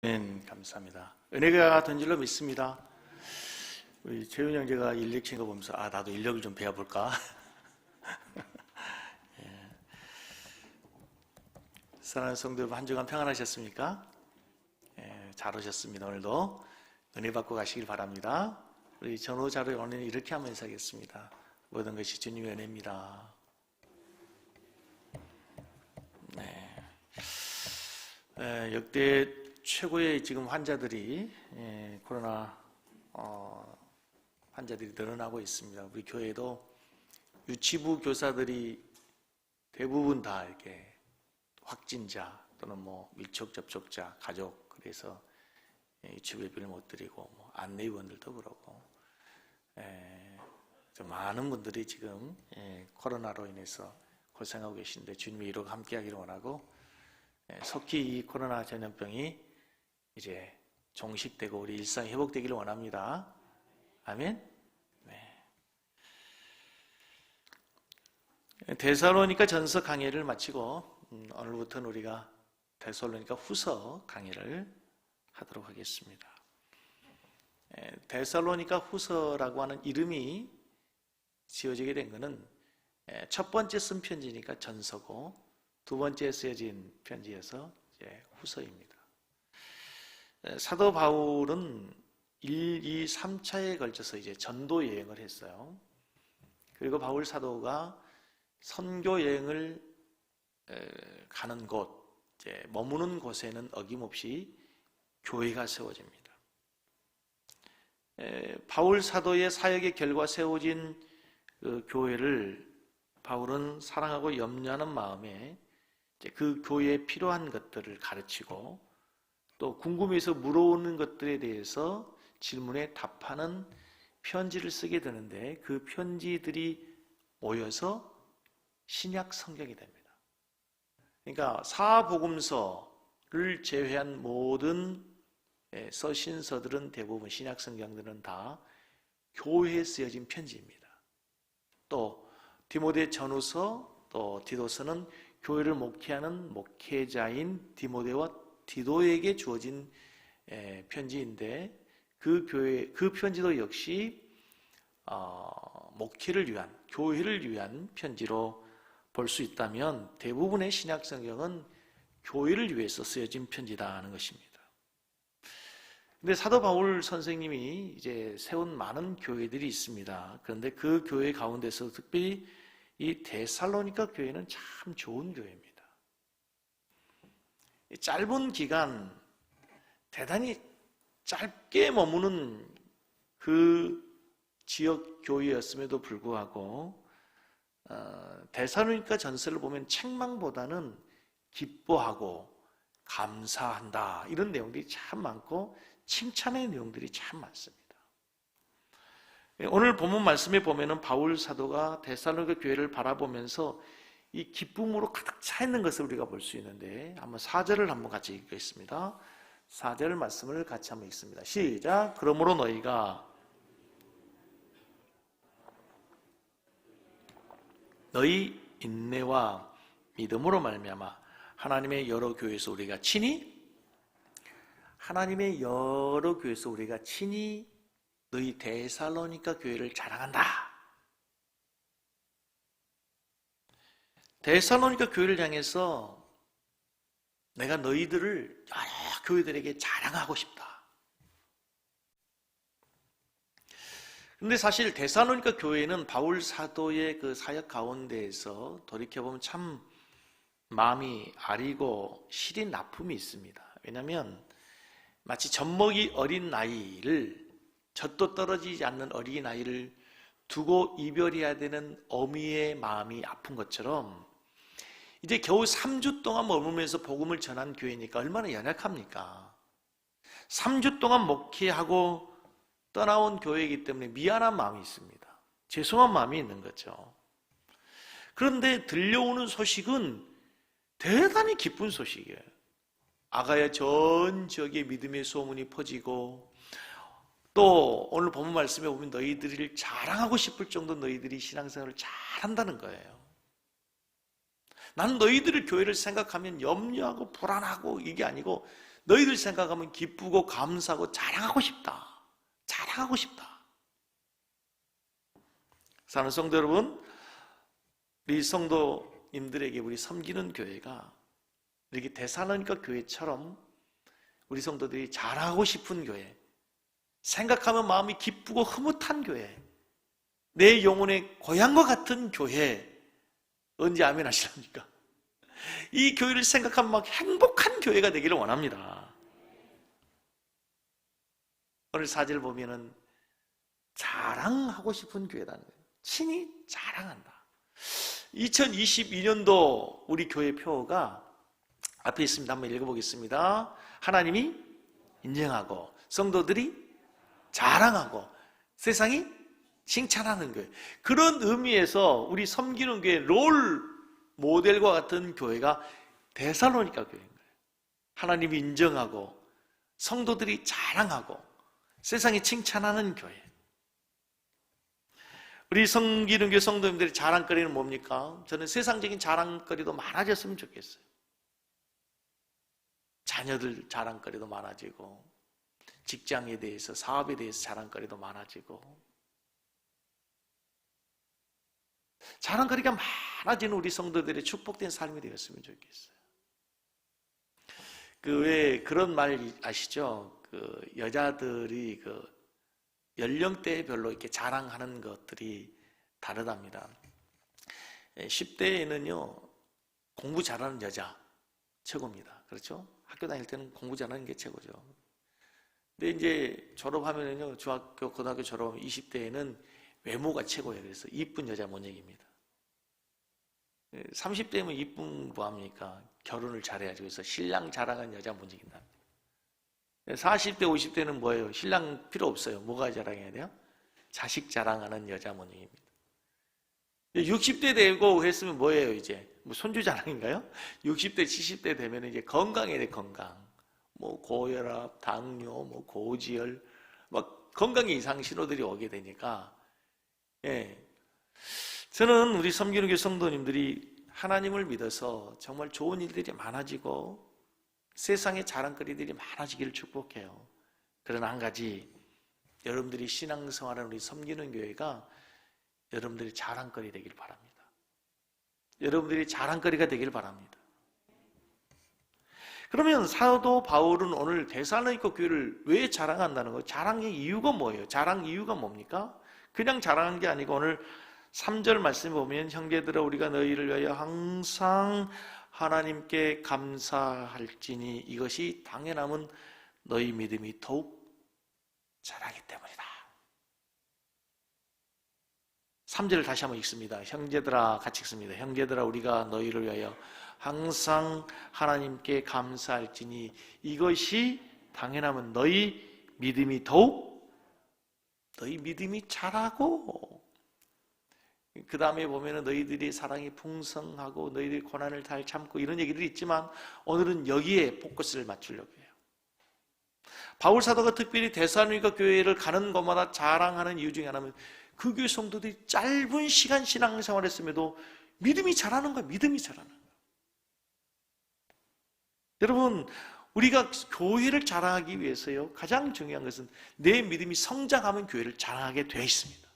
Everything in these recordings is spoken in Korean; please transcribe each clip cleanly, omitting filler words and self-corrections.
감사합니다. 은혜가 된 줄로 믿습니다. 우리 재훈이 형제가 인력 친거 보면서 나도 인력을 좀 배워볼까? 예. 사랑하는 성도 여러분, 한 주간 평안하셨습니까? 잘 오셨습니다. 오늘도 은혜 받고 가시길 바랍니다. 우리 전호자료에 오늘 이렇게 한번 인사하겠습니다. 모든 것이 주님의 은혜입니다. 역대 최고의 지금 환자들이 코로나 환자들이 늘어나고 있습니다. 우리 교회도 유치부 교사들이 대부분 다 이렇게 확진자 또는 밀접 접촉자, 가족, 그래서 유치부 예배를 못 드리고 안내위원들도 그렇고 많은 분들이 지금 코로나로 인해서 고생하고 계신데 주님의 위로가 함께하기를 원하고 속히 이 코로나 전염병이 이제 종식되고 우리 일상이 회복되기를 원합니다. 아멘. 네. 데살로니가 전서 강의를 마치고 오늘부터는 우리가 데살로니가 후서 강의를 하도록 하겠습니다. 데살로니가 후서라고 하는 이름이 지어지게 된 것은 첫 번째 쓴 편지니까 전서고 두 번째 쓰여진 편지여서 이제 후서입니다. 사도 바울은 1, 2, 3차에 걸쳐서 이제 전도 여행을 했어요. 그리고 바울 사도가 선교 여행을 가는 곳, 이제 머무는 곳에는 어김없이 교회가 세워집니다. 바울 사도의 사역의 결과 세워진 그 교회를 바울은 사랑하고 염려하는 마음에 그 교회에 필요한 것들을 가르치고 또 궁금해서 물어오는 것들에 대해서 질문에 답하는 편지를 쓰게 되는데 그 편지들이 모여서 신약 성경이 됩니다. 그러니까 사복음서를 제외한 모든 서신서들은 대부분 신약 성경들은 다 교회에 쓰여진 편지입니다. 또 디모데 전후서 또 디도서는 교회를 목회하는 목회자인 디모데와 디도에게 주어진 편지인데 그 편지도 역시 목회를 위한, 교회를 위한 편지로 볼 수 있다면 대부분의 신약 성경은 교회를 위해서 쓰여진 편지다 하는 것입니다. 근데 사도 바울 선생님이 이제 세운 많은 교회들이 있습니다. 그런데 그 교회 가운데서 특별히 이 데살로니가 교회는 참 좋은 교회입니다. 짧은 기간, 대단히 짧게 머무는 그 지역 교회였음에도 불구하고 데살로니가 전서를 보면 책망보다는 기뻐하고 감사한다 이런 내용들이 참 많고 칭찬의 내용들이 참 많습니다. 오늘 본문 말씀에 보면은 바울 사도가 데살로니가 교회를 바라보면서 이 기쁨으로 가득 차 있는 것을 우리가 볼 수 있는데 한번 4절을 한번 같이 읽겠습니다. 4절 말씀을 같이 한번 읽습니다. 시작. 그러므로 너희가 너희 인내와 믿음으로 말미암아 하나님의 여러 교회에서 우리가 친히 너희 데살로니가 교회를 자랑한다. 데살로니가 교회를 향해서 내가 너희들을 여러 교회들에게 자랑하고 싶다. 그런데 사실 데살로니가 교회는 바울 사도의 그 사역 가운데에서 돌이켜보면 참 마음이 아리고 시린 아픔이 있습니다. 왜냐하면 마치 젖먹이 어린 나이를 젖도 떨어지지 않는 어린 나이를 두고 이별해야 되는 어미의 마음이 아픈 것처럼 이제 겨우 3주 동안 머물면서 복음을 전한 교회니까 얼마나 연약합니까? 3주 동안 목회하고 떠나온 교회이기 때문에 미안한 마음이 있습니다. 죄송한 마음이 있는 거죠. 그런데 들려오는 소식은 대단히 기쁜 소식이에요. 아가야 전 지역에 믿음의 소문이 퍼지고 또 오늘 본문 말씀에 보면 너희들을 자랑하고 싶을 정도 너희들이 신앙생활을 잘한다는 거예요. 나는 너희들을 교회를 생각하면 염려하고 불안하고 이게 아니고 너희들 생각하면 기쁘고 감사하고 자랑하고 싶다. 자랑하고 싶다. 사랑하는 성도 여러분, 우리 성도님들에게 우리 섬기는 교회가 이렇게 데살로니가 교회처럼 우리 성도들이 자랑하고 싶은 교회, 생각하면 마음이 기쁘고 흐뭇한 교회, 내 영혼의 고향과 같은 교회, 언제 아멘 하시랍니까? 이 교회를 생각하면 막 행복한 교회가 되기를 원합니다. 오늘 사절 보면은 자랑하고 싶은 교회라는 거예요. 친히 자랑한다. 2022년도 우리 교회 표어가 앞에 있습니다. 한번 읽어보겠습니다. 하나님이 인정하고 성도들이 자랑하고 세상이 칭찬하는 거예요. 그런 의미에서 우리 섬기는 교회 롤 모델과 같은 교회가 데살로니가 교회인 거예요. 하나님이 인정하고 성도들이 자랑하고 세상이 칭찬하는 교회. 우리 섬기는 교회 성도님들의 자랑거리는 뭡니까? 저는 세상적인 자랑거리도 많아졌으면 좋겠어요. 자녀들 자랑거리도 많아지고, 직장에 대해서, 사업에 대해서 자랑거리도 많아지고, 자랑거리가 많아지는 우리 성도들의 축복된 삶이 되었으면 좋겠어요. 왜 그런 말 아시죠? 여자들이 연령대별로 이렇게 자랑하는 것들이 다르답니다. 10대에는요, 공부 잘하는 여자 최고입니다. 그렇죠? 학교 다닐 때는 공부 잘하는 게 최고죠. 근데 이제 졸업하면은요, 중학교, 고등학교 졸업하면 20대에는 외모가 최고예요. 그래서 이쁜 여자 못 얘기입니다. 30대면 이쁜 뭐합니까? 결혼을 잘해야지. 그래서 신랑 자랑하는 여자 못 얘긴다. 40대, 50대는 뭐예요? 신랑 필요 없어요. 뭐가 자랑해야 돼요? 자식 자랑하는 여자 못 얘기입니다. 60대 되고 했으면 뭐예요, 이제? 뭐 손주 자랑인가요? 60대, 70대 되면 이제 건강해야 돼, 건강. 뭐 고혈압, 당뇨, 뭐 고지혈, 막 건강에 이상 신호들이 오게 되니까, 예. 저는 우리 섬기는 교회 성도님들이 하나님을 믿어서 정말 좋은 일들이 많아지고 세상에 자랑거리들이 많아지기를 축복해요. 그러나 한 가지, 여러분들이 신앙생활하는 우리 섬기는 교회가 여러분들이 자랑거리 되길 바랍니다. 여러분들이 자랑거리가 되길 바랍니다. 그러면 사도 바울은 오늘 데살로니가 교회를 왜 자랑한다는 거예요? 자랑의 이유가 뭐예요? 자랑 이유가 뭡니까? 그냥 자랑한 게 아니고 오늘 3절 말씀 보면 형제들아 우리가 너희를 위하여 항상 하나님께 감사할지니 이것이 당연함은 너희 믿음이 더욱 자라기 때문이다. 3절을 다시 한번 읽습니다. 형제들아, 같이 읽습니다. 형제들아 우리가 너희를 위하여 항상 하나님께 감사할지니 이것이 당연하면 너희 믿음이 자라고, 그 다음에 보면은 너희들이 사랑이 풍성하고 너희들이 고난을 잘 참고 이런 얘기들이 있지만 오늘은 여기에 포커스를 맞추려고 해요. 바울 사도가 특별히 데살로니가 교회를 가는 곳마다 자랑하는 이유 중에 하나는 그 교회 성도들이 짧은 시간 신앙생활을 했음에도 믿음이 자라는 거예요. 믿음이 자라는 거예요. 여러분, 우리가 교회를 자랑하기 위해서요, 가장 중요한 것은 내 믿음이 성장하면 교회를 자랑하게 되어 있습니다.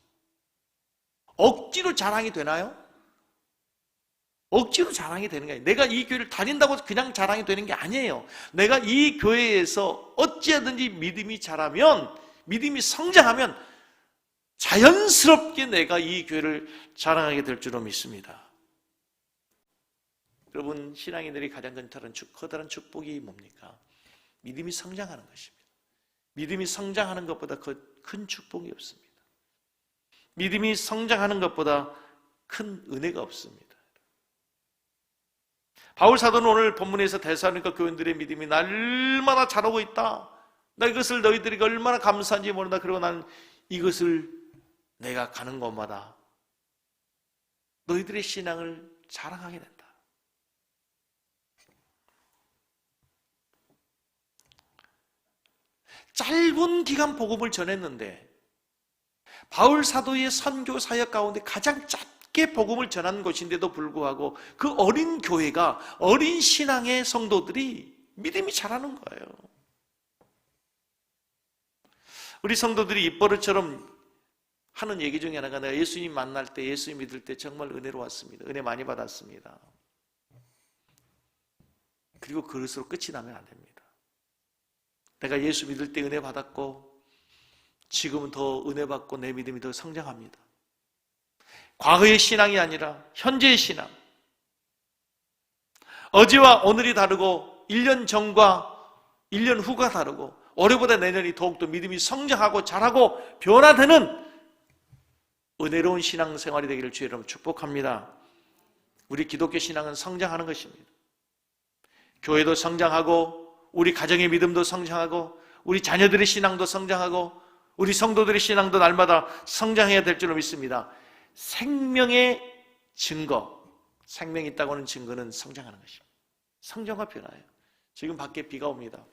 억지로 자랑이 되나요? 억지로 자랑이 되는 게 아니에요. 내가 이 교회를 다닌다고 그냥 자랑이 되는 게 아니에요. 내가 이 교회에서 어찌하든지 믿음이 자라면, 믿음이 성장하면 자연스럽게 내가 이 교회를 자랑하게 될 줄로 믿습니다. 여러분, 신앙인들이 가장 커다란 축복이 뭡니까? 믿음이 성장하는 것입니다. 믿음이 성장하는 것보다 큰 축복이 없습니다. 믿음이 성장하는 것보다 큰 은혜가 없습니다. 바울 사도는 오늘 본문에서 데살로니가 교인들의 믿음이 날마다 자라고 있다. 나 이것을 너희들에게 얼마나 감사한지 모른다. 그리고 나는 이것을 내가 가는 곳마다 너희들의 신앙을 자랑하게 된다. 짧은 기간 복음을 전했는데 바울 사도의 선교 사역 가운데 가장 짧게 복음을 전한 곳인데도 불구하고 그 어린 교회가, 어린 신앙의 성도들이 믿음이 자라는 거예요. 우리 성도들이 입버릇처럼 하는 얘기 중에 하나가 내가 예수님 만날 때, 예수님 믿을 때 정말 은혜로웠습니다. 은혜 많이 받았습니다. 그리고 그것으로 끝이 나면 안 됩니다. 내가 예수 믿을 때 은혜 받았고 지금은 더 은혜 받고 내 믿음이 더 성장합니다. 과거의 신앙이 아니라 현재의 신앙. 어제와 오늘이 다르고 1년 전과 1년 후가 다르고 올해보다 내년이 더욱더 믿음이 성장하고 자라고 변화되는 은혜로운 신앙생활이 되기를 주의 이름으로 축복합니다. 우리 기독교 신앙은 성장하는 것입니다. 교회도 성장하고 우리 가정의 믿음도 성장하고 우리 자녀들의 신앙도 성장하고 우리 성도들의 신앙도 날마다 성장해야 될 줄로 믿습니다. 생명의 증거, 생명이 있다고 하는 증거는 성장하는 것입니다. 성장과 변화예요. 지금 밖에 비가 옵니다.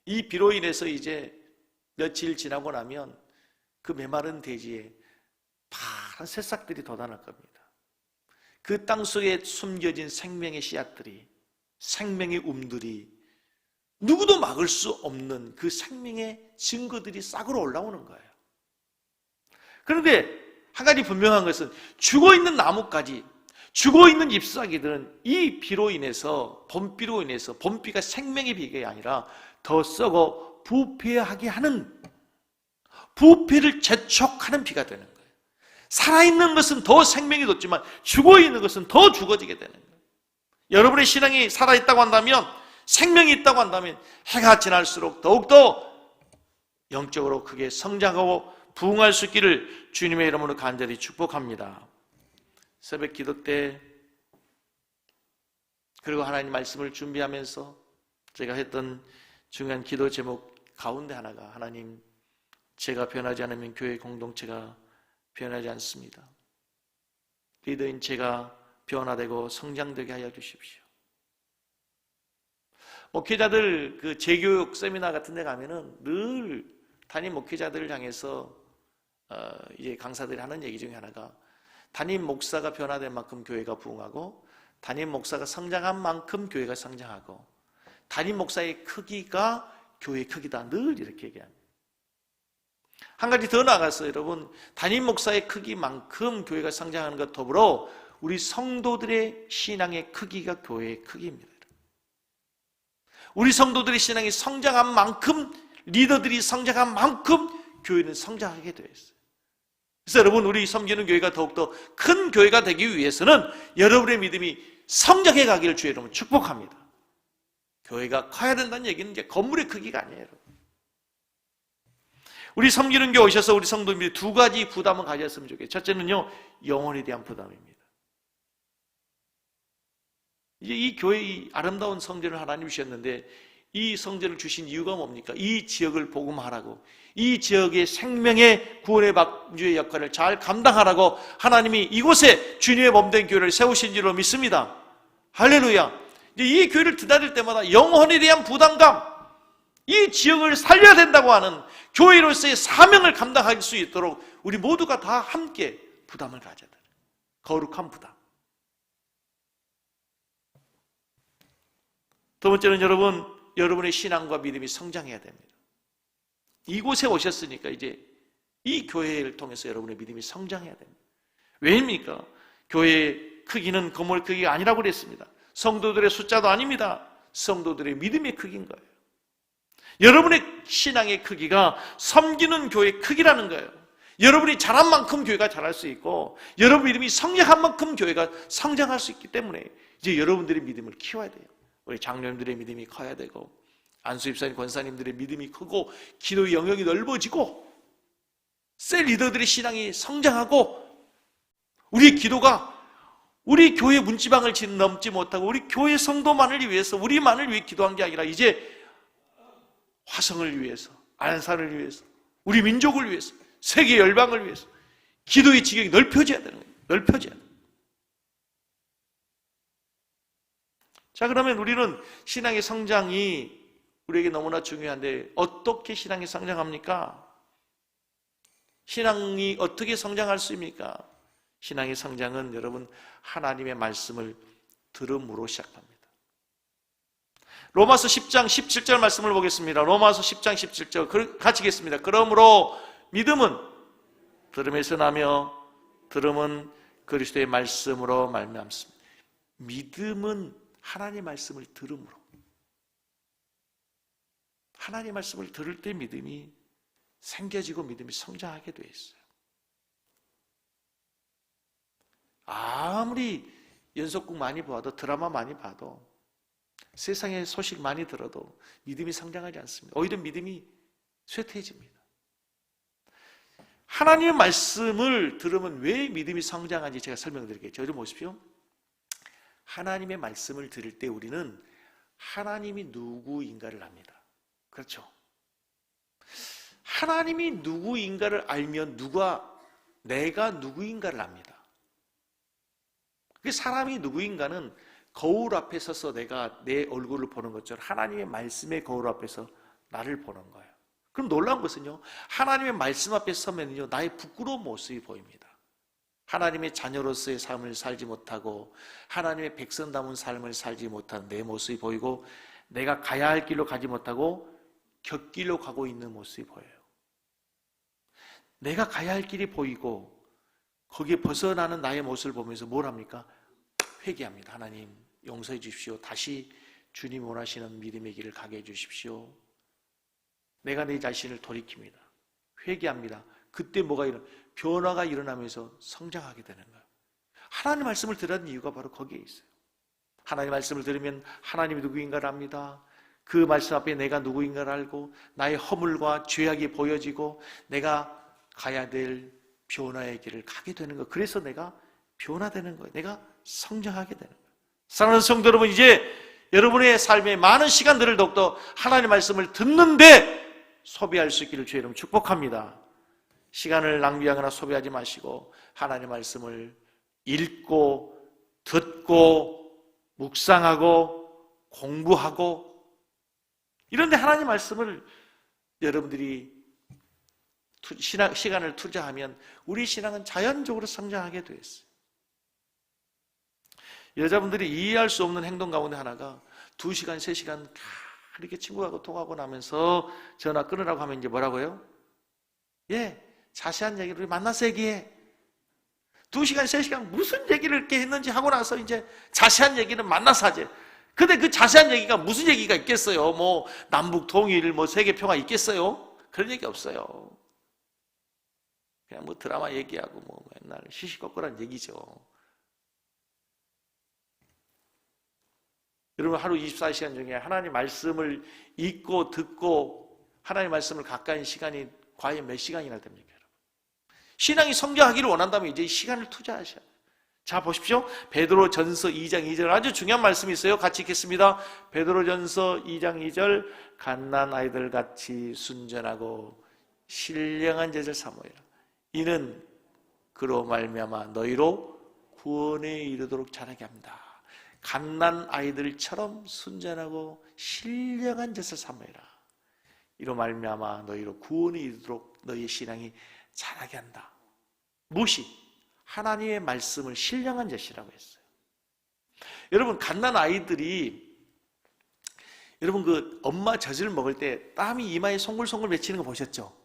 이 비로 인해서 이제 며칠 지나고 나면 그 메마른 대지에 파란 새싹들이 돋아날 겁니다. 그 땅 속에 숨겨진 생명의 씨앗들이, 생명의 움들이 누구도 막을 수 없는 그 생명의 증거들이 싹으로 올라오는 거예요. 그런데 한 가지 분명한 것은 죽어있는 나뭇가지, 죽어있는 잎사귀들은 이 비로 인해서, 봄비로 인해서, 봄비가 생명의 비가 아니라 더 썩어 부패하게 하는, 부패를 재촉하는 비가 되는 거예요. 살아있는 것은 더 생명이 돋지만 죽어있는 것은 더 죽어지게 되는 거예요. 여러분의 신앙이 살아있다고 한다면, 생명이 있다고 한다면 해가 지날수록 더욱더 영적으로 크게 성장하고 부흥할 수 있기를 주님의 이름으로 간절히 축복합니다. 새벽 기도 때 그리고 하나님 말씀을 준비하면서 제가 했던 중요한 기도 제목 가운데 하나가, 하나님, 제가 변하지 않으면 교회 공동체가 변하지 않습니다. 리더인 제가 변화되고 성장되게 하여 주십시오. 목회자들 그 재교육 세미나 같은 데 가면은 늘 담임 목회자들을 향해서 이제 강사들이 하는 얘기 중에 하나가, 담임 목사가 변화된 만큼 교회가 부흥하고 담임 목사가 성장한 만큼 교회가 성장하고 담임 목사의 크기가 교회의 크기다, 늘 이렇게 얘기합니다. 한 가지 더 나아가서 여러분, 담임 목사의 크기만큼 교회가 성장하는 것 더불어 우리 성도들의 신앙의 크기가 교회의 크기입니다. 우리 성도들의 신앙이 성장한 만큼, 리더들이 성장한 만큼 교회는 성장하게 되어 있어요. 그래서 여러분, 우리 섬기는 교회가 더욱더 큰 교회가 되기 위해서는 여러분의 믿음이 성장해 가기를 주의 이름으로 축복합니다. 교회가 커야 된다는 얘기는 이제 건물의 크기가 아니에요. 우리 섬기는 교회 오셔서 우리 성도님들이 두 가지 부담을 가졌으면 좋겠어요. 첫째는요, 영혼에 대한 부담입니다. 이제 이 교회, 이 아름다운 성전을 하나님 주셨는데 이 성전을 주신 이유가 뭡니까? 이 지역을 복음하라고, 이 지역의 생명의 구원의 방주의 역할을 잘 감당하라고 하나님이 이곳에 주님의 몸된 교회를 세우신 줄로 믿습니다. 할렐루야. 이제 이 교회를 드나들 때마다 영혼에 대한 부담감, 이 지역을 살려야 된다고 하는 교회로서의 사명을 감당할 수 있도록 우리 모두가 다 함께 부담을 가져야 돼요. 거룩한 부담. 두 번째는 여러분의 신앙과 믿음이 성장해야 됩니다. 이곳에 오셨으니까 이제 이 교회를 통해서 여러분의 믿음이 성장해야 됩니다. 왜입니까? 교회의 크기는 건물 크기가 아니라고 그랬습니다. 성도들의 숫자도 아닙니다. 성도들의 믿음의 크기인 거예요. 여러분의 신앙의 크기가 섬기는 교회의 크기라는 거예요. 여러분이 잘한 만큼 교회가 잘할 수 있고, 여러분 믿음이 성장한 만큼 교회가 성장할 수 있기 때문에 이제 여러분들의 믿음을 키워야 돼요. 우리 장로님들의 믿음이 커야 되고, 안수 집사님, 권사님들의 믿음이 크고, 기도의 영역이 넓어지고, 셀 리더들의 신앙이 성장하고, 우리의 기도가 우리 교회 문지방을 넘지 못하고 우리 교회 성도만을 위해서, 우리만을 위해 기도한 게 아니라 이제 화성을 위해서, 안산을 위해서, 우리 민족을 위해서, 세계 열방을 위해서 기도의 지경이 넓혀져야 되는 거예요. 넓혀져야 돼요. 자, 그러면 우리는 신앙의 성장이 우리에게 너무나 중요한데 어떻게 신앙이 성장합니까? 신앙이 어떻게 성장할 수 있습니까? 신앙의 성장은 여러분 하나님의 말씀을 들음으로 시작합니다. 로마서 10장 17절 말씀을 보겠습니다. 로마서 10장 17절 같이 읽겠습니다. 그러므로 믿음은 들음에서 나며 들음은 그리스도의 말씀으로 말미암습니다. 믿음은 하나님의 말씀을 들음으로, 하나님의 말씀을 들을 때 믿음이 생겨지고 믿음이 성장하게 되어 있어요. 아무리 연속극 많이 봐도, 드라마 많이 봐도, 세상의 소식 많이 들어도 믿음이 성장하지 않습니다. 오히려 믿음이 쇠퇴해집니다. 하나님의 말씀을 들으면 왜 믿음이 성장하는지 제가 설명드릴게요. 저를 보십시오. 하나님의 말씀을 들을 때 우리는 하나님이 누구인가를 압니다. 그렇죠? 하나님이 누구인가를 알면 내가 누구인가를 압니다. 그 사람이 누구인가는 거울 앞에 서서 내가 내 얼굴을 보는 것처럼 하나님의 말씀의 거울 앞에서 나를 보는 거예요. 그럼 놀라운 것은요, 하나님의 말씀 앞에 서면요, 나의 부끄러운 모습이 보입니다. 하나님의 자녀로서의 삶을 살지 못하고 하나님의 백성다운 삶을 살지 못한 내 모습이 보이고, 내가 가야 할 길로 가지 못하고 곁길로 가고 있는 모습이 보여요. 내가 가야 할 길이 보이고 거기에 벗어나는 나의 모습을 보면서 뭘 합니까? 회개합니다. 하나님 용서해 주십시오. 다시 주님 원하시는 믿음의 길을 가게 해 주십시오. 내가 내 자신을 돌이킵니다. 회개합니다. 그때 변화가 일어나면서 성장하게 되는 거예요. 하나님 말씀을 들은 이유가 바로 거기에 있어요. 하나님 말씀을 들으면 하나님이 누구인가를 압니다. 그 말씀 앞에 내가 누구인가를 알고 나의 허물과 죄악이 보여지고 내가 가야 될 변화의 길을 가게 되는 거예요. 그래서 내가 변화되는 거예요. 내가 성장하게 되는 거예요. 사랑하는 성도 여러분, 이제 여러분의 삶의 많은 시간들을 더욱더 하나님의 말씀을 듣는데 소비할 수 있기를 주의 이름으로 축복합니다. 시간을 낭비하거나 소비하지 마시고 하나님의 말씀을 읽고 듣고 묵상하고 공부하고, 이런데 하나님의 말씀을 여러분들이 시간을 투자하면 우리 신앙은 자연적으로 성장하게 되어 있어요. 여자분들이 이해할 수 없는 행동 가운데 하나가 2시간, 3시간 이렇게 친구하고 통화하고 나면서 전화 끊으라고 하면 이제 뭐라고요? 자세한 얘기를 우리 만나서 얘기해. 2시간, 3시간 무슨 얘기를 이렇게 했는지 하고 나서 이제 자세한 얘기는 만나서 하지. 근데 그 자세한 얘기가 무슨 얘기가 있겠어요? 남북 통일, 세계 평화 있겠어요? 그런 얘기 없어요. 그냥 드라마 얘기하고 맨날 시시콜콜한 얘기죠. 여러분, 하루 24시간 중에 하나님 말씀을 읽고 듣고 하나님 말씀을 가까이 시간이 과연 몇 시간이나 됩니까? 여러분? 신앙이 성장하기를 원한다면 이제 시간을 투자하셔야 돼요. 자, 보십시오. 베드로전서 2장 2절 아주 중요한 말씀이 있어요. 같이 읽겠습니다. 베드로전서 2장 2절 갓난 아이들 같이 순전하고 신령한 제자를 삼으라. 이는 그로 말미암아 너희로 구원에 이르도록 자라게 합니다. 갓난 아이들처럼 순전하고 신령한 자를 삼으라. 이로 말미암아 너희로 구원에 이르도록 너희의 신앙이 자라게 한다. 무엇이? 하나님의 말씀을 신령한 젖이라고 했어요. 여러분, 갓난 아이들이 여러분 엄마 젖을 먹을 때 땀이 이마에 송글송글 맺히는 거 보셨죠?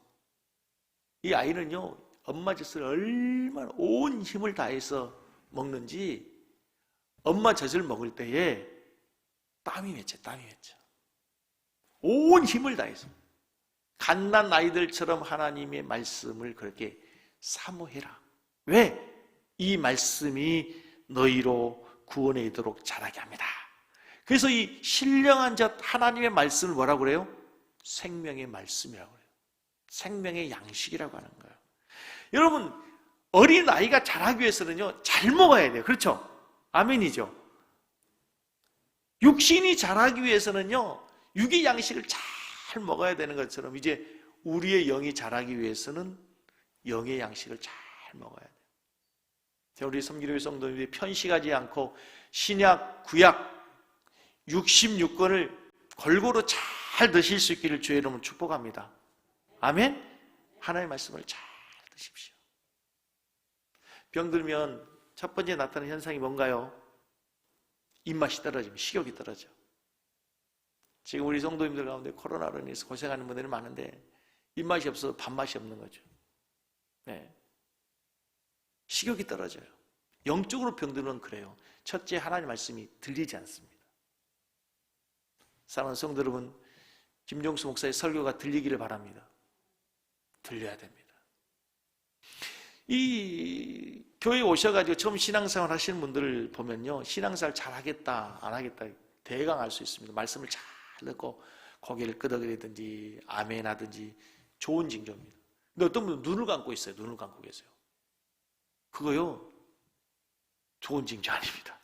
이 아이는요, 엄마 젖을 얼마나 온 힘을 다해서 먹는지 엄마 젖을 먹을 때에 땀이 맺혀. 온 힘을 다해서. 갓난 아이들처럼 하나님의 말씀을 그렇게 사모해라. 왜? 이 말씀이 너희로 구원에 이르도록 자라게 합니다. 그래서 이 신령한 젖 하나님의 말씀을 뭐라고 그래요? 생명의 말씀이라고 그래요. 생명의 양식이라고 하는 거예요. 여러분, 어린 아이가 자라기 위해서는요, 잘 먹어야 돼요. 그렇죠? 아멘이죠. 육신이 자라기 위해서는요, 육의 양식을 잘 먹어야 되는 것처럼 이제 우리의 영이 자라기 위해서는 영의 양식을 잘 먹어야 돼요. 우리 섬기교회 성도님들이 편식하지 않고 신약, 구약 66권을 골고루 잘 드실 수 있기를 주의 이름으로 축복합니다. 아멘? 하나님의 말씀을 잘 드십시오. 병들면 첫 번째 나타나는 현상이 뭔가요? 입맛이 떨어집니다. 식욕이 떨어져. 지금 우리 성도님들 가운데 코로나로 인해서 고생하는 분들이 많은데 입맛이 없어서 밥맛이 없는 거죠. 네. 식욕이 떨어져요. 영적으로 병들면 그래요. 첫째, 하나님 말씀이 들리지 않습니다. 사랑하는 성도 여러분, 김종수 목사의 설교가 들리기를 바랍니다. 들려야 됩니다. 이 교회에 오셔가지고 처음 신앙생활 하시는 분들을 보면요, 신앙생활 잘하겠다 안 하겠다 대강 알 수 있습니다. 말씀을 잘 듣고 고개를 끄덕이든지 아멘 하든지 좋은 징조입니다. 근데 어떤 분은 눈을 감고 있어요. 눈을 감고 계세요. 그거요, 좋은 징조 아닙니다.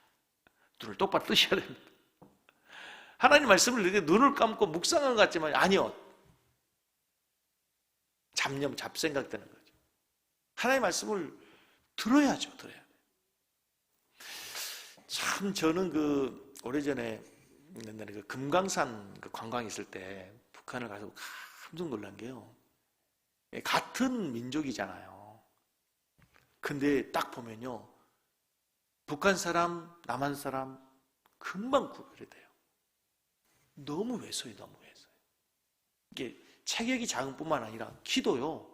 눈을 똑바로 뜨셔야 됩니다. 하나님 말씀을 이렇게 눈을 감고 묵상한 것 같지만 아니요, 잡생각 되는 거죠. 하나님 말씀을 들어야죠. 들어야 돼요. 참 저는 오래전에 옛날에 금강산 관광 있을 때 북한을 가서 깜짝 놀란 게요, 같은 민족이잖아요. 근데 딱 보면요, 북한 사람, 남한 사람 금방 구별이 돼요. 너무 왜소해요. 너무 왜소해요. 이게 체격이 작은 뿐만 아니라 키도요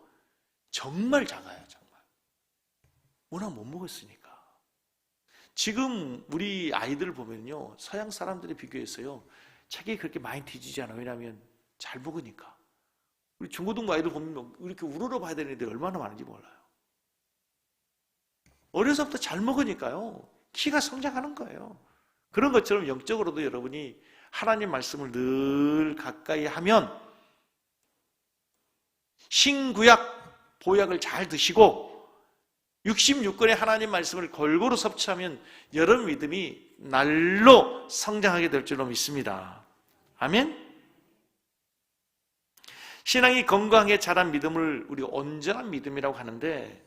정말 작아요. 정말. 워낙 못 먹었으니까. 지금 우리 아이들 보면요, 서양 사람들에 비교해서요 체격이 그렇게 많이 뒤지지 않아요. 왜냐하면 잘 먹으니까. 우리 중고등부 아이들 보면 이렇게 우러러 봐야 되는 애들이 얼마나 많은지 몰라요. 어려서부터 잘 먹으니까요 키가 성장하는 거예요. 그런 것처럼 영적으로도 여러분이 하나님 말씀을 늘 가까이 하면 신구약 보약을 잘 드시고 66권의 하나님 말씀을 골고루 섭취하면 여러분 믿음이 날로 성장하게 될 줄로 믿습니다. 아멘. 신앙이 건강하게 자란 믿음을 우리가 온전한 믿음이라고 하는데,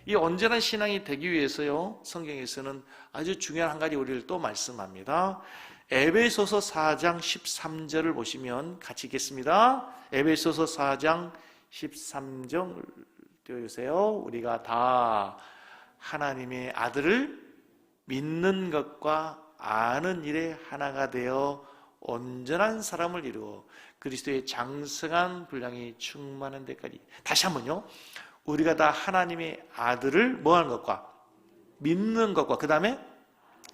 이 온전한 신앙이 되기 위해서요, 성경에서는 아주 중요한 한 가지 우리를 또 말씀합니다. 에베소서 4장 13절을 보시면 같이 읽겠습니다. 에베소서 4장 13절 띄워주세요. 우리가 다 하나님의 아들을 믿는 것과 아는 일에 하나가 되어 온전한 사람을 이루어 그리스도의 장성한 분량이 충만한 데까지. 다시 한번요. 우리가 다 하나님의 아들을 뭐하는 것과 믿는 것과 그 다음에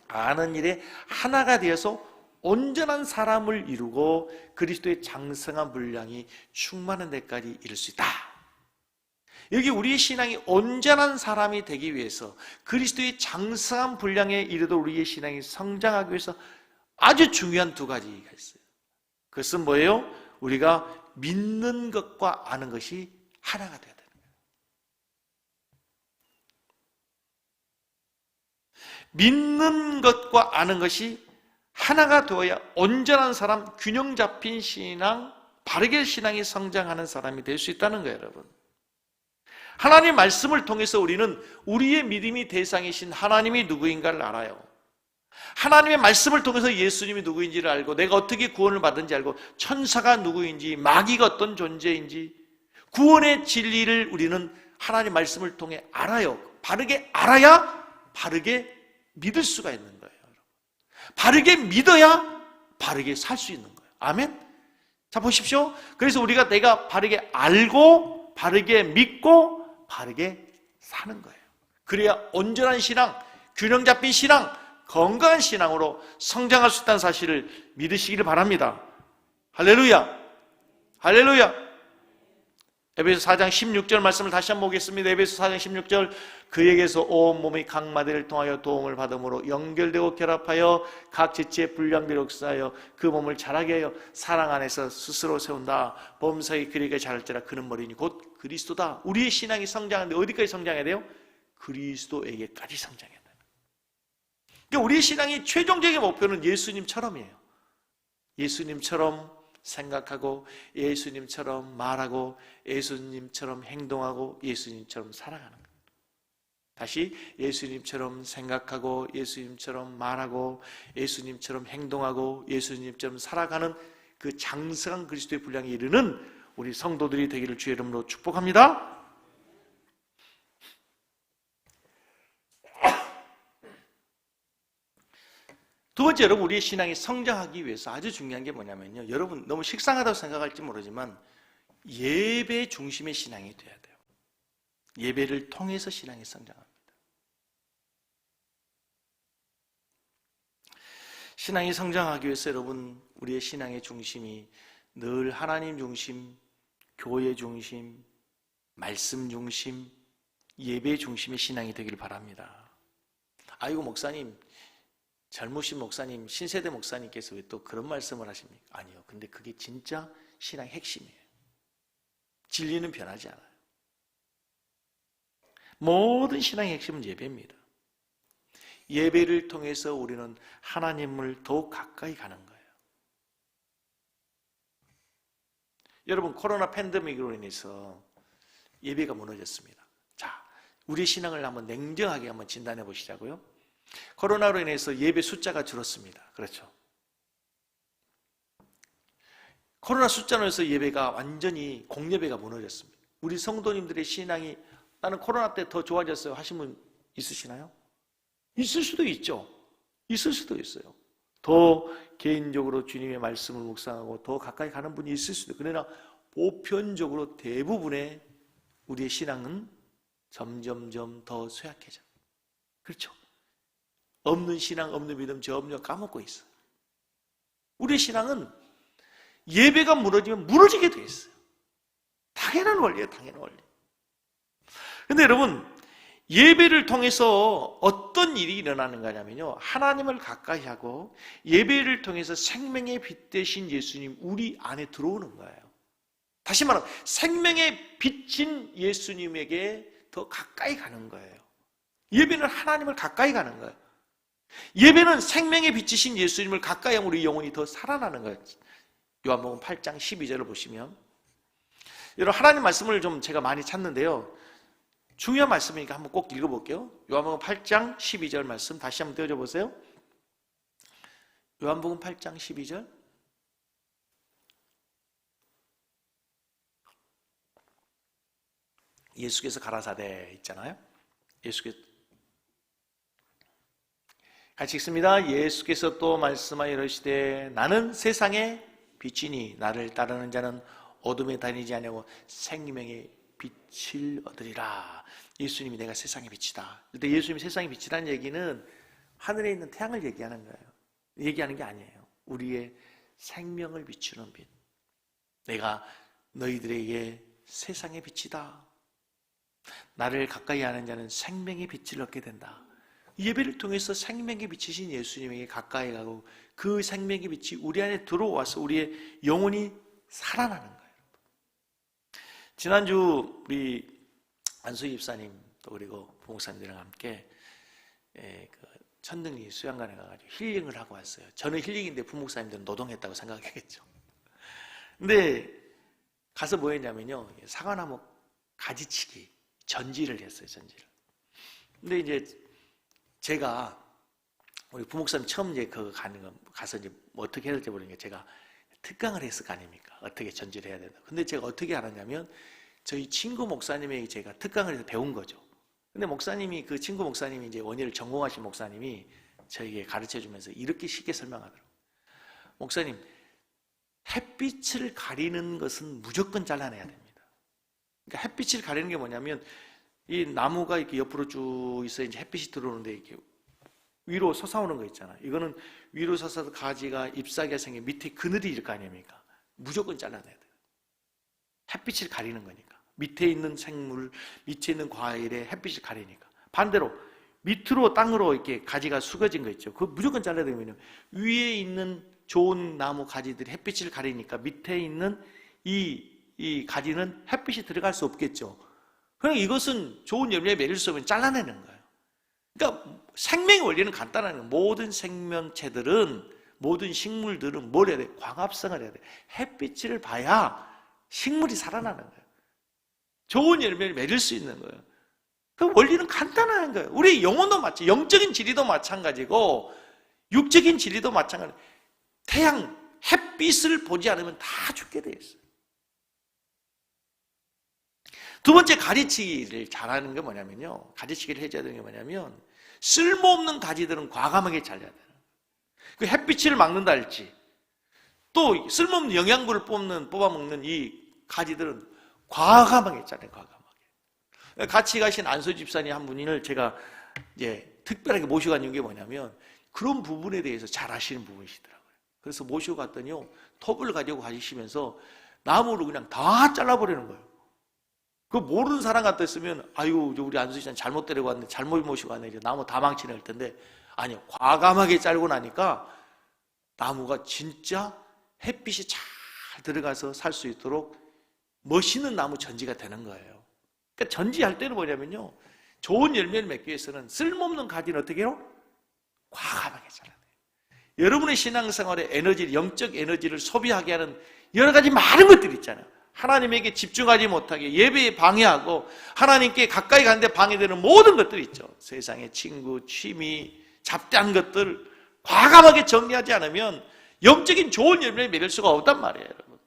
아는 일에 하나가 되어서 온전한 사람을 이루고 그리스도의 장성한 분량이 충만한 데까지 이룰 수 있다. 여기 우리의 신앙이 온전한 사람이 되기 위해서, 그리스도의 장성한 분량에 이르도 우리의 신앙이 성장하기 위해서 아주 중요한 두 가지가 있어요. 그것은 뭐예요? 우리가 믿는 것과 아는 것이 하나가 되어야 되는 거예요. 믿는 것과 아는 것이 하나가 되어야 온전한 사람, 균형 잡힌 신앙, 바르게 신앙이 성장하는 사람이 될 수 있다는 거예요, 여러분. 하나님의 말씀을 통해서 우리는 우리의 믿음이 대상이신 하나님이 누구인가를 알아요. 하나님의 말씀을 통해서 예수님이 누구인지를 알고, 내가 어떻게 구원을 받은지 알고, 천사가 누구인지, 마귀가 어떤 존재인지, 구원의 진리를 우리는 하나님의 말씀을 통해 알아요. 바르게 알아야 바르게 믿을 수가 있는 거예요. 바르게 믿어야 바르게 살 수 있는 거예요. 아멘? 자, 보십시오. 그래서 우리가 내가 바르게 알고 바르게 믿고 바르게 사는 거예요. 그래야 온전한 신앙, 균형 잡힌 신앙, 건강한 신앙으로 성장할 수 있다는 사실을 믿으시기를 바랍니다. 할렐루야! 할렐루야! 에베소 4장 16절 말씀을 다시 한번 보겠습니다. 에베소 4장 16절, 그에게서 온 몸의 각 마디를 통하여 도움을 받음으로 연결되고 결합하여 각 지체의 분량대로 역사하여 그 몸을 자라게 하여 사랑 안에서 스스로 세운다. 범사에 그에게 자랄지라 그는 머리니 곧 그리스도다. 우리의 신앙이 성장하는데 어디까지 성장해야 돼요? 그리스도에게까지 성장해야 돼요. 그러니까 우리의 신앙의 최종적인 목표는 예수님처럼이에요. 예수님처럼 생각하고, 예수님처럼 말하고, 예수님처럼 행동하고, 예수님처럼 살아가는 거예요. 다시 예수님처럼 생각하고, 예수님처럼 말하고, 예수님처럼 행동하고, 예수님처럼 살아가는 그 장성한 그리스도의 분량에 이르는 우리 성도들이 되기를 주의 이름으로 축복합니다. 두 번째, 여러분 우리의 신앙이 성장하기 위해서 아주 중요한 게 뭐냐면요, 여러분 너무 식상하다고 생각할지 모르지만 예배 중심의 신앙이 돼야 돼요. 예배를 통해서 신앙이 성장합니다. 신앙이 성장하기 위해서 여러분 우리의 신앙의 중심이 늘 하나님 중심, 교회 중심, 말씀 중심, 예배 중심의 신앙이 되기를 바랍니다. 아이고 목사님, 젊으신 목사님, 신세대 목사님께서 왜 또 그런 말씀을 하십니까? 아니요, 근데 그게 진짜 신앙의 핵심이에요. 진리는 변하지 않아요. 모든 신앙의 핵심은 예배입니다. 예배를 통해서 우리는 하나님을 더욱 가까이 가는 거예요. 여러분, 코로나 팬데믹으로 인해서 예배가 무너졌습니다. 자, 우리 신앙을 한번 냉정하게 한번 진단해 보시자고요. 코로나로 인해서 예배 숫자가 줄었습니다. 그렇죠? 코로나 숫자로 인해서 예배가 완전히 공예배가 무너졌습니다. 우리 성도님들의 신앙이 나는 코로나 때 더 좋아졌어요 하신 분 있으시나요? 있을 수도 있죠. 있을 수도 있어요. 더 개인적으로 주님의 말씀을 묵상하고 더 가까이 가는 분이 있을 수도 있어요. 그러나 보편적으로 대부분의 우리의 신앙은 점점점 더 쇠약해져. 그렇죠? 없는 신앙, 없는 믿음 점점 까먹고 있어요. 우리의 신앙은 예배가 무너지면 무너지게 돼 있어요. 당연한 원리예요, 당연한 원리. 근데 여러분, 예배를 통해서 어떤 일이 일어나는 거냐면요, 하나님을 가까이 하고 예배를 통해서 생명의 빛 되신 예수님 우리 안에 들어오는 거예요. 다시 말하면 생명의 빛인 예수님에게 더 가까이 가는 거예요. 예배는 하나님을 가까이 가는 거예요. 예배는 생명의 빛이신 예수님을 가까이 하면 우리 영혼이 더 살아나는 거예요. 요한복음 8장 12절을 보시면, 여러분 하나님 말씀을 좀 제가 많이 찾는데요, 중요한 말씀이니까 한번 꼭 읽어볼게요. 요한복음 8장 12절 말씀 다시 한번 떼어줘 보세요. 요한복음 8장 12절. 예수께서 가라사대 있잖아요. 예수께서 같이 읽습니다. 예수께서 또 말씀하여 이르시되 나는 세상의 빛이니 나를 따르는 자는 어둠에 다니지 아니하고 생명의 빛을 얻으리라. 예수님이 내가 세상의 빛이다. 근데 예수님이 세상의 빛이라는 얘기는 하늘에 있는 태양을 얘기하는 거예요. 얘기하는 게 아니에요. 우리의 생명을 비추는 빛. 내가 너희들에게 세상의 빛이다. 나를 가까이 하는 자는 생명의 빛을 얻게 된다. 예배를 통해서 생명의 빛이신 예수님에게 가까이 가고 그 생명의 빛이 우리 안에 들어와서 우리의 영혼이 살아나는 거예요. 지난주 우리 안수희 집사님 또 그리고 부목사님들이랑 함께 천등리 수양관에 가가지고 힐링을 하고 왔어요. 저는 힐링인데 부목사님들은 노동했다고 생각하겠죠. 근데 가서 뭐 했냐면요, 사과나무 가지치기 전지를 했어요. 전지를. 근데 이제 제가 우리 부목사님 처음 이제 그거 가는 거 가서 이제 뭐 어떻게 해야 될지 모르니까 제가 특강을 했을 거 아닙니까? 어떻게 전지를 해야 된다. 근데 제가 어떻게 알았냐면 저희 친구 목사님에게 제가 특강을 해서 배운 거죠. 근데 목사님이, 그 친구 목사님이 이제 원예를 전공하신 목사님이 저에게 가르쳐 주면서 이렇게 쉽게 설명하더라고요. 목사님, 햇빛을 가리는 것은 무조건 잘라내야 됩니다. 그러니까 햇빛을 가리는 게 뭐냐면 이 나무가 이렇게 옆으로 쭉 있어 이제 햇빛이 들어오는데 이렇게 위로 솟아오는 거 있잖아요. 이거는 위로 솟아서 가지가 잎사귀가 생겨 밑에 그늘이 있을 거 아닙니까? 무조건 잘라내야 돼요. 햇빛을 가리는 거니까. 밑에 있는 생물, 밑에 있는 과일에 햇빛을 가리니까. 반대로 밑으로 땅으로 이렇게 가지가 숙여진 거 있죠. 그거 무조건 잘라야 되면 위에 있는 좋은 나무 가지들이 햇빛을 가리니까 밑에 있는 이 가지는 햇빛이 들어갈 수 없겠죠. 그럼 이것은 좋은 열매 맺을 수 없으면 잘라내는 거예요. 그러니까 생명의 원리는 간단한 거예요. 모든 생명체들은, 모든 식물들은 뭘 해야 돼? 광합성을 해야 돼. 햇빛을 봐야 식물이 살아나는 거예요. 좋은 열매를 맺을 수 있는 거예요. 그 원리는 간단한 거예요. 우리 영혼도 마찬가지, 영적인 진리도 마찬가지고 육적인 진리도 마찬가지고 태양, 햇빛을 보지 않으면 다 죽게 돼 있어요. 두 번째, 가지치기를 잘하는 게 뭐냐면요, 가지치기를 해줘야 되는 게 뭐냐면 쓸모없는 가지들은 과감하게 잘라야 돼요. 그 햇빛을 막는다 할지, 또 쓸모없는 영양분을 뽑아먹는 이 가지들은 과감하게 잘라요, 과감하게. 같이 가신 안소 집사님 한 분을 제가 이제 특별하게 모시고 간 게 뭐냐면 그런 부분에 대해서 잘 아시는 부분이시더라고요. 그래서 모시고 갔더니요, 톱을 가지고 가시면서 나무를 그냥 다 잘라버리는 거예요. 그 모르는 사람 같았으면 아유 우리 안수 씨는 잘못 데리고 왔네, 잘못 모시고 왔네, 이제 나무 다 망치네 할 텐데, 아니요, 과감하게 잘고 나니까 나무가 진짜 햇빛이 잘 들어가서 살 수 있도록 멋있는 나무 전지가 되는 거예요. 그러니까 전지할 때는 뭐냐면요, 좋은 열매를 맺기 위해서는 쓸모없는 가지는 어떻게 해요? 과감하게 잘라야 돼요. 여러분의 신앙생활의 에너지, 영적 에너지를 소비하게 하는 여러 가지 많은 것들이 있잖아요. 하나님에게 집중하지 못하게 예배에 방해하고 하나님께 가까이 가는데 방해되는 모든 것들이 있죠. 세상의 친구, 취미, 잡다한 것들 과감하게 정리하지 않으면 영적인 좋은 열매를 맺을 수가 없단 말이에요, 여러분.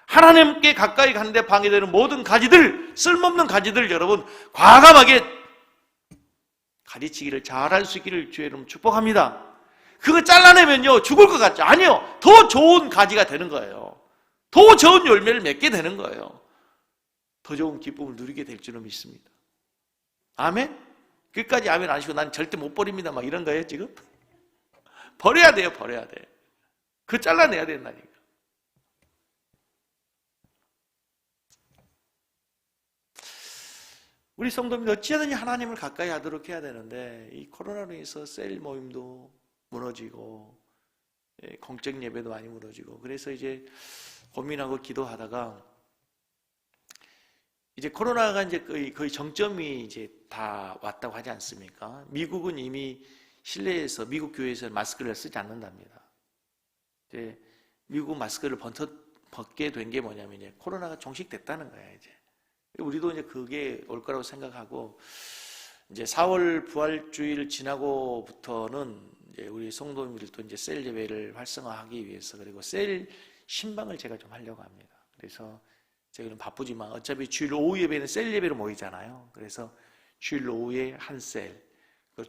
하나님께 가까이 가는데 방해되는 모든 가지들, 쓸모없는 가지들 여러분 과감하게 가르치기를 잘할 수 있기를 주의 이름으로 축복합니다. 그거 잘라내면요 죽을 것 같죠? 아니요, 더 좋은 가지가 되는 거예요. 더 좋은 열매를 맺게 되는 거예요. 더 좋은 기쁨을 누리게 될 줄은 믿습니다. 아멘? 끝까지 아멘 안 하시고 난 절대 못 버립니다 막 이런 거예요 지금? 버려야 돼요, 버려야 돼. 그거 잘라내야 된다니까. 우리 성도님들 어찌하든지 하나님을 가까이 하도록 해야 되는데 이 코로나로 인해서 셀 모임도 무너지고 공적 예배도 많이 무너지고, 그래서 이제 고민하고 기도하다가 이제 코로나가 이제 거의 정점이 이제 다 왔다고 하지 않습니까? 미국은 이미 실내에서, 미국 교회에서 마스크를 쓰지 않는답니다. 이제 미국 마스크를 벗게 된 게 뭐냐면 이제 코로나가 종식됐다는 거예요, 이제. 우리도 이제 그게 올 거라고 생각하고, 이제 4월 부활주일 지나고부터는 이제 우리 성도님들도 이제 셀 예배를 활성화하기 위해서, 그리고 셀 신방을 제가 좀 하려고 합니다. 그래서 제가 좀 바쁘지만 어차피 주일 오후 예배는 셀 예배로 모이잖아요. 그래서 주일 오후에 한 셀,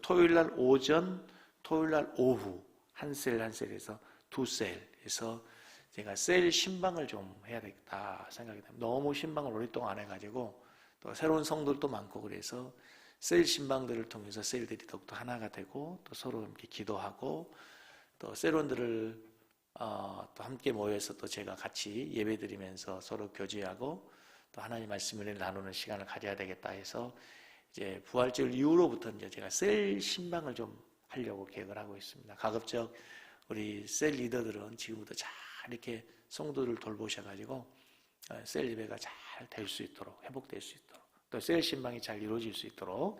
토요일 날 오전, 토요일 날 오후 한 셀에서 두 셀에서 제가 셀 신방을 좀 해야 되겠다 생각이 됩니다. 너무 신방을 오랫동안 안 해가지고 또 새로운 성도들도 많고, 그래서 셀 신방들을 통해서 셀들이 더욱더 하나가 되고 또 서로 함께 기도하고 또 셀원들을 또 함께 모여서 또 제가 같이 예배드리면서 서로 교제하고 또 하나님 말씀을 나누는 시간을 가져야 되겠다 해서 이제 부활절 이후로부터 이제 제가 셀 신방을 좀 하려고 계획을 하고 있습니다. 가급적 우리 셀 리더들은 지금부터 잘 이렇게 성도를 돌보셔가지고 셀 예배가 잘 될 수 있도록, 회복될 수 있도록, 또 셀 신방이 잘 이루어질 수 있도록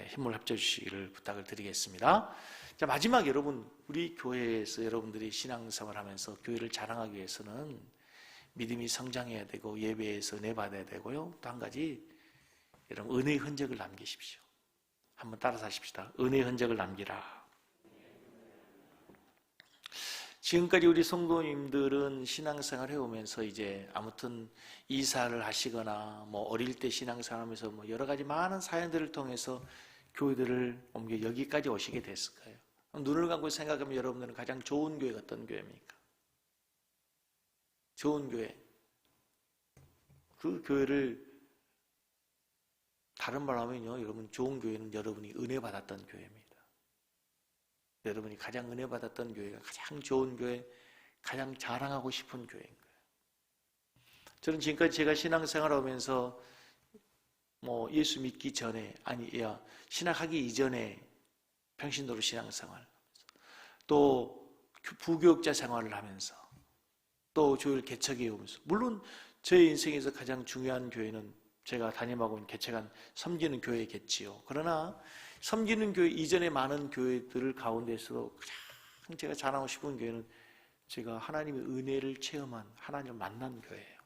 힘을 합쳐 주시기를 부탁을 드리겠습니다. 자, 마지막 여러분, 우리 교회에서 여러분들이 신앙생활 하면서 교회를 자랑하기 위해서는 믿음이 성장해야 되고 예배에서 은혜 받아야 되고요. 또 한 가지, 여러분 은혜의 흔적을 남기십시오. 한번 따라서 하십시다. 은혜의 흔적을 남기라. 지금까지 우리 성도님들은 신앙생활 해오면서 이제 아무튼 이사를 하시거나 뭐 어릴 때 신앙생활 하면서 뭐 여러 가지 많은 사연들을 통해서 교회들을 옮겨 여기까지 오시게 됐을 거예요. 눈을 감고 생각하면 여러분들은 가장 좋은 교회가 어떤 교회입니까? 좋은 교회. 그 교회를 다른 말로 하면요, 여러분 좋은 교회는 여러분이 은혜 받았던 교회입니다. 여러분이 가장 은혜 받았던 교회가 가장 좋은 교회, 가장 자랑하고 싶은 교회인 거예요. 저는 지금까지 제가 신앙생활 하면서 뭐 예수 믿기 전에, 신학하기 이전에 평신도로 신앙생활, 또 부교육자 생활을 하면서, 또 교회를 개척해 오면서, 물론 제 인생에서 가장 중요한 교회는 제가 담임하고 개척한 섬기는 교회겠지요. 그러나 섬기는 교회 이전에 많은 교회들 가운데서도 가장 제가 자랑하고 싶은 교회는 제가 하나님의 은혜를 체험한, 하나님을 만난 교회예요.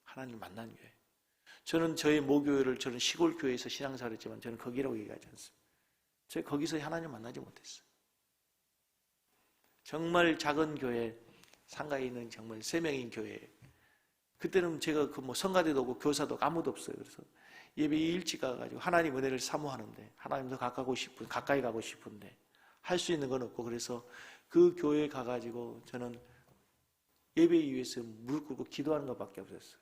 하나님을 만난 교회. 저는 저희 모교회를, 저는 시골 교회에서 신앙생활을 했지만 저는 거기라고 얘기하지 않습니다. 제가 거기서 하나님을 만나지 못했어요. 정말 작은 교회, 상가에 있는 정말 3명인 교회. 그때는 제가 그 뭐 성가대도 없고 교사도 없고 아무도 없어요. 그래서 예배 일찍 가가지고 하나님 은혜를 사모하는데, 하나님도 가까이 가고 싶은데 할 수 있는 건 없고, 그래서 그 교회에 가가지고 저는 예배 이후에서 무릎 꿇고 기도하는 것밖에 없었어요.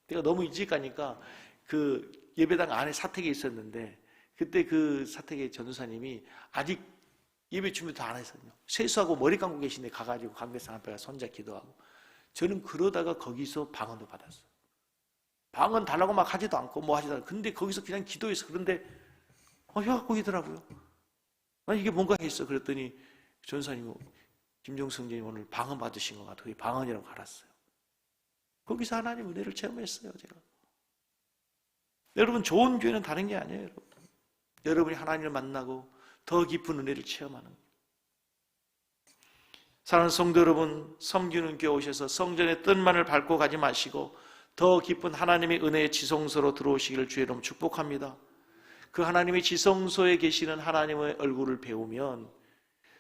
내가 너무 일찍 가니까 그 예배당 안에 사택이 있었는데, 그때 그 사택의 전도사님이 아직 예배 준비도 안 했거든요. 세수하고 머리 감고 계신데 가가지고 관계상 앞에 가서 혼자 기도하고, 저는 그러다가 거기서 방언도 받았어요. 방언 달라고 막 하지도 않고 뭐 하지도 않고, 근데 거기서 그냥 기도해서, 그런데 혀가 꼬이더라고요. 난 이게 뭔가 했어. 그랬더니 전사님, 김종수 성전님 오늘 방언 받으신 것 같아요. 방언이라고 알았어요. 거기서 하나님 은혜를 체험했어요, 제가. 여러분, 좋은 교회는 다른 게 아니에요, 여러분. 여러분이 하나님을 만나고 더 깊은 은혜를 체험하는 거예요. 사랑하는 성도 여러분, 섬기는 교회 오셔서 성전의 뜰만을 밟고 가지 마시고 더 깊은 하나님의 은혜의 지성소로 들어오시기를 주의 이름으로 축복합니다. 그 하나님의 지성소에 계시는 하나님의 얼굴을 배우면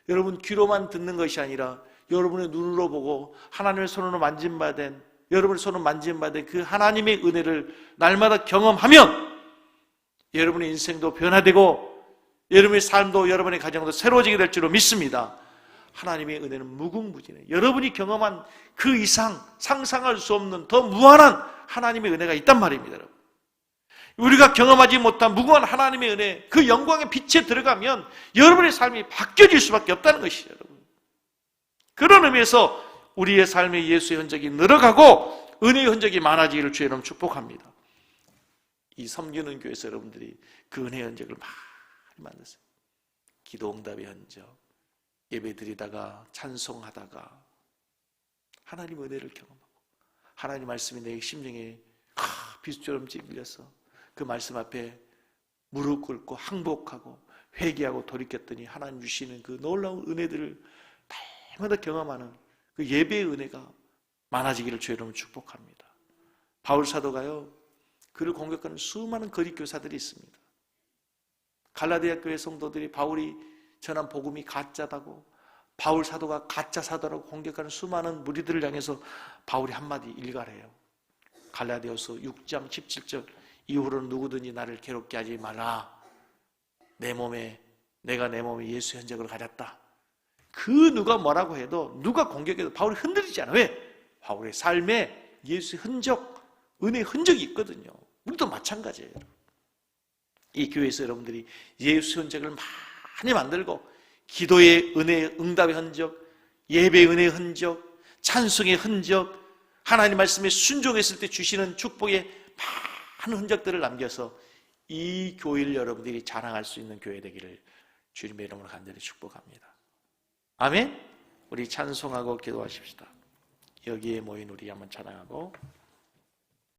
여러분 귀로만 듣는 것이 아니라 여러분의 눈으로 보고 하나님의 손으로 만진받은, 여러분의 손으로 만진받은 그 하나님의 은혜를 날마다 경험하면 여러분의 인생도 변화되고 여러분의 삶도 여러분의 가정도 새로워지게 될 줄로 믿습니다. 하나님의 은혜는 무궁무진해요. 여러분이 경험한 그 이상 상상할 수 없는 더 무한한 하나님의 은혜가 있단 말입니다, 여러분. 우리가 경험하지 못한 무궁한 하나님의 은혜, 그 영광의 빛에 들어가면 여러분의 삶이 바뀌어질 수밖에 없다는 것이죠, 여러분. 그런 의미에서 우리의 삶에 예수의 흔적이 늘어가고 은혜의 흔적이 많아지기를 주의 이름으로 축복합니다. 이 섬기는 교회에서 여러분들이 그 은혜의 흔적을 많이 만드세요. 기도 응답의 흔적, 예배 드리다가 찬송하다가 하나님의 은혜를 경험하고 하나님 말씀이 내 심령에 비수처럼 찔려서 그 말씀 앞에 무릎 꿇고 항복하고 회개하고 돌이켰더니 하나님 주시는 그 놀라운 은혜들을 날마다 경험하는 그 예배의 은혜가 많아지기를 주의 이름으로 축복합니다. 바울 사도가요, 그를 공격하는 수많은 거짓 교사들이 있습니다. 갈라디아 교회 성도들이 바울이 전한 복음이 가짜다고, 바울 사도가 가짜 사도라고 공격하는 수많은 무리들을 향해서 바울이 한마디 일갈해요. 갈라디아서 6장 17절, 이후로는 누구든지 나를 괴롭게 하지 말라. 내가 내 몸에 예수의 흔적을 가졌다. 그 누가 뭐라고 해도, 누가 공격해도 바울이 흔들리지 않아. 왜? 바울의 삶에 예수의 흔적, 은혜의 흔적이 있거든요. 우리도 마찬가지예요. 이 교회에서 여러분들이 예수의 흔적을 많이 만들고 기도의 은혜의 응답의 흔적, 예배의 은혜의 흔적, 찬송의 흔적, 하나님 말씀에 순종했을 때 주시는 축복의 많은 흔적들을 남겨서 이 교회를 여러분들이 자랑할 수 있는 교회 되기를 주님의 이름으로 간절히 축복합니다. 아멘. 우리 찬송하고 기도하십시다. 여기에 모인 우리 한번 찬양하고